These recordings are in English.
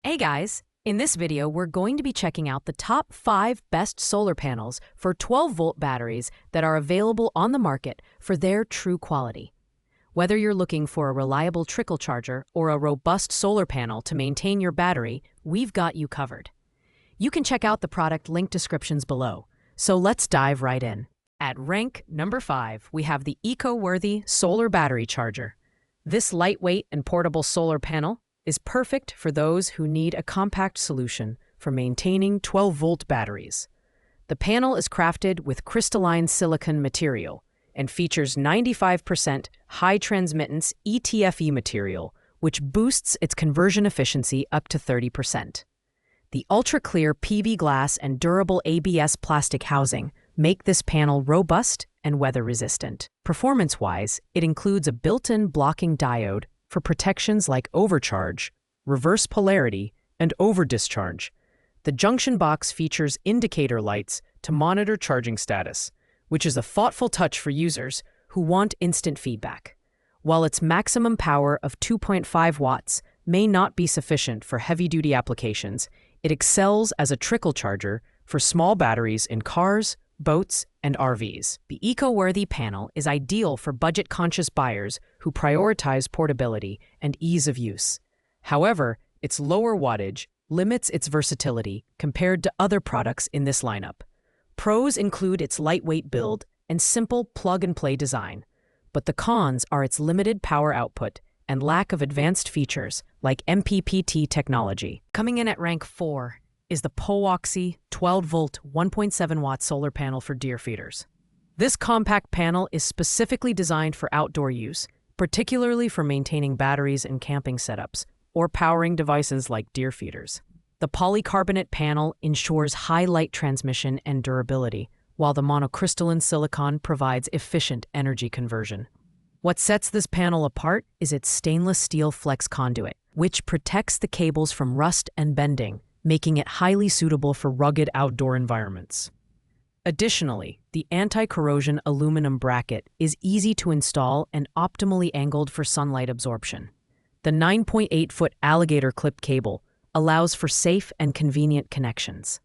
Hey guys, in this video we're going to be checking out the top 5 best solar panels for 12-volt batteries that are available on the market for their true quality. Whether you're looking for a reliable trickle charger or a robust solar panel to maintain your battery, we've got you covered. You can check out the product link descriptions below, so let's dive right in. At rank number 5, we have the eco-worthy solar battery charger. This lightweight and portable solar panel is perfect for those who need a compact solution for maintaining 12-volt batteries. The panel is crafted with crystalline silicon material and features 95% high transmittance ETFE material, which boosts its conversion efficiency up to 30%. The ultra-clear PV glass and durable ABS plastic housing make this panel robust and weather-resistant. Performance-wise, it includes a built-in blocking diode for protections like overcharge, reverse polarity, and overdischarge. The junction box features indicator lights to monitor charging status, which is a thoughtful touch for users who want instant feedback. While its maximum power of 2.5 watts may not be sufficient for heavy-duty applications, it excels as a trickle charger for small batteries in cars, boats, and RVs. The eco-worthy panel is ideal for budget-conscious buyers who prioritize portability and ease of use. However, its lower wattage limits its versatility compared to other products in this lineup. Pros include its lightweight build and simple plug-and-play design, but the cons are its limited power output and lack of advanced features like MPPT technology. Coming in at rank 4 is the POWOXI 12-volt 1.7-watt solar panel for deer feeders. This compact panel is specifically designed for outdoor use, particularly for maintaining batteries in camping setups or powering devices like deer feeders. The polycarbonate panel ensures high light transmission and durability, while the monocrystalline silicon provides efficient energy conversion. What sets this panel apart is its stainless steel flex conduit, which protects the cables from rust and bending, making it highly suitable for rugged outdoor environments. Additionally, the anti-corrosion aluminum bracket is easy to install and optimally angled for sunlight absorption. The 9.8-foot alligator clip cable allows for safe and convenient connections.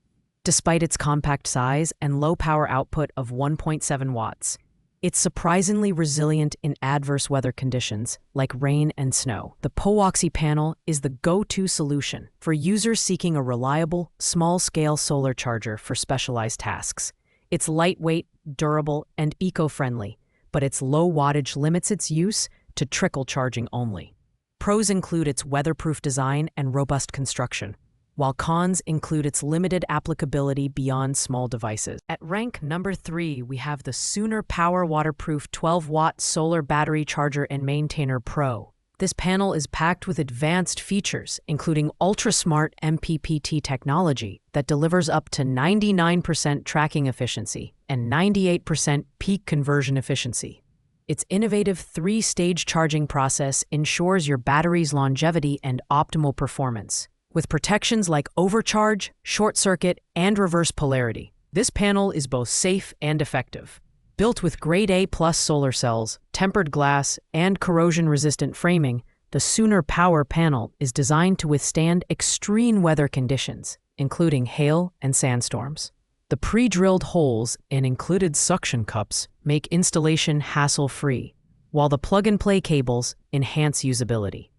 Despite its compact size and low power output of 1.7 watts, it's surprisingly resilient in adverse weather conditions like rain and snow. The POWOXI panel is the go-to solution for users seeking a reliable, small-scale solar charger for specialized tasks. It's lightweight, durable, and eco-friendly, but its low wattage limits its use to trickle charging only. Pros include its weatherproof design and robust construction, while cons include its limited applicability beyond small devices. At rank number 3, we have the Sooner Power Waterproof 12-watt Solar Battery Charger and Maintainer Pro. This panel is packed with advanced features, including ultra-smart MPPT technology that delivers up to 99% tracking efficiency and 98% peak conversion efficiency. Its innovative 3-stage charging process ensures your battery's longevity and optimal performance. With protections like overcharge, short circuit, and reverse polarity, this panel is both safe and effective. Built with grade A+ solar cells, tempered glass, and corrosion-resistant framing, the Sooner Power panel is designed to withstand extreme weather conditions, including hail and sandstorms. The pre-drilled holes and included suction cups make installation hassle-free, while the plug-and-play cables enhance usability.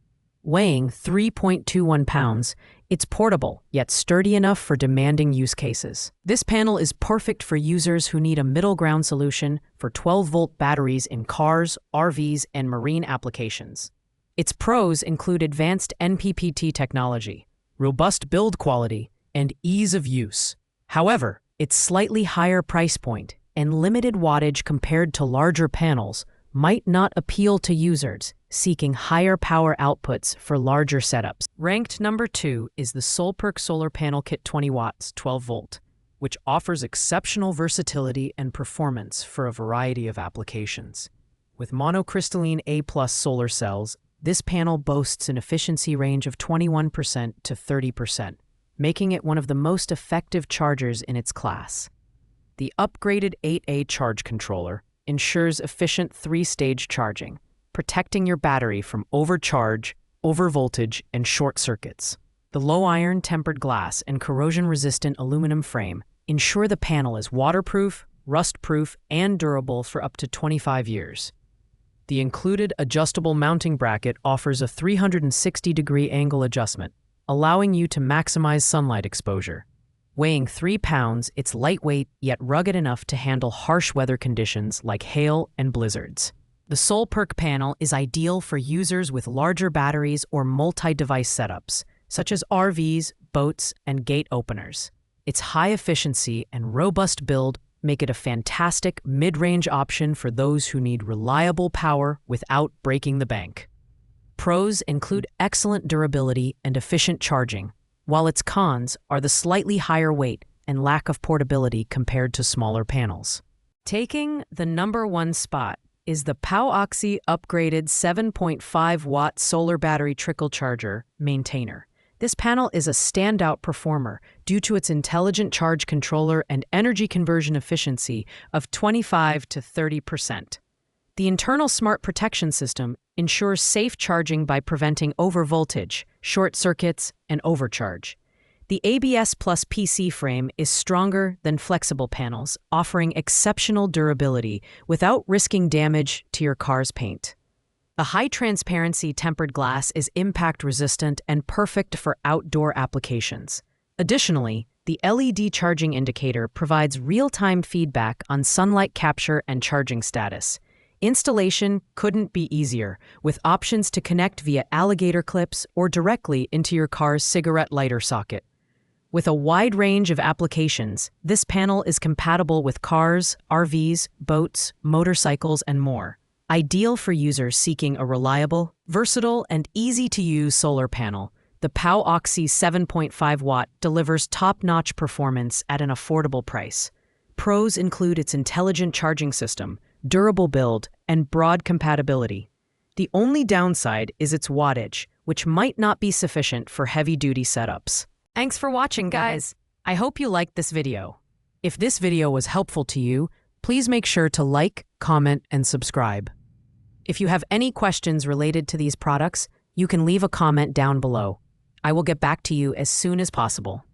Weighing 3.21 pounds, it's portable, yet sturdy enough for demanding use cases. This panel is perfect for users who need a middle-ground solution for 12-volt batteries in cars, RVs, and marine applications. Its pros include advanced MPPT technology, robust build quality, and ease of use. However, its slightly higher price point and limited wattage compared to larger panels might not appeal to users seeking higher power outputs for larger setups. Ranked number 2 is the SOLPERK Solar Panel Kit 20 watts 12 volt, which offers exceptional versatility and performance for a variety of applications. With monocrystalline A+ solar cells, this panel boasts an efficiency range of 21% to 30%, making it one of the most effective chargers in its class. The upgraded 8A charge controller ensures efficient 3-stage charging, protecting your battery from overcharge, overvoltage, and short circuits. The low-iron tempered glass and corrosion-resistant aluminum frame ensure the panel is waterproof, rust-proof, and durable for up to 25 years. The included adjustable mounting bracket offers a 360-degree angle adjustment, allowing you to maximize sunlight exposure. Weighing 3 pounds, it's lightweight yet rugged enough to handle harsh weather conditions like hail and blizzards. The SOLPERK panel is ideal for users with larger batteries or multi-device setups, such as RVs, boats, and gate openers. Its high efficiency and robust build make it a fantastic mid-range option for those who need reliable power without breaking the bank. Pros include excellent durability and efficient charging, while its cons are the slightly higher weight and lack of portability compared to smaller panels. Taking the #1 spot is the POWOXI upgraded 7.5-watt solar battery trickle charger maintainer. This panel is a standout performer due to its intelligent charge controller and energy conversion efficiency of 25 to 30%. The internal smart protection system ensures safe charging by preventing overvoltage, short circuits, and overcharge. The ABS Plus PC frame is stronger than flexible panels, offering exceptional durability without risking damage to your car's paint. The high-transparency tempered glass is impact-resistant and perfect for outdoor applications. Additionally, the LED charging indicator provides real-time feedback on sunlight capture and charging status. Installation couldn't be easier, with options to connect via alligator clips or directly into your car's cigarette lighter socket. With a wide range of applications, this panel is compatible with cars, RVs, boats, motorcycles, and more. Ideal for users seeking a reliable, versatile, and easy-to-use solar panel, the POWOXI 7.5-watt delivers top-notch performance at an affordable price. Pros include its intelligent charging system, durable build, and broad compatibility. The only downside is its wattage, which might not be sufficient for heavy-duty setups. Thanks for watching, guys. I hope you liked this video. If this video was helpful to you, please make sure to like, comment, and subscribe. If you have any questions related to these products, you can leave a comment down below. I will get back to you as soon as possible.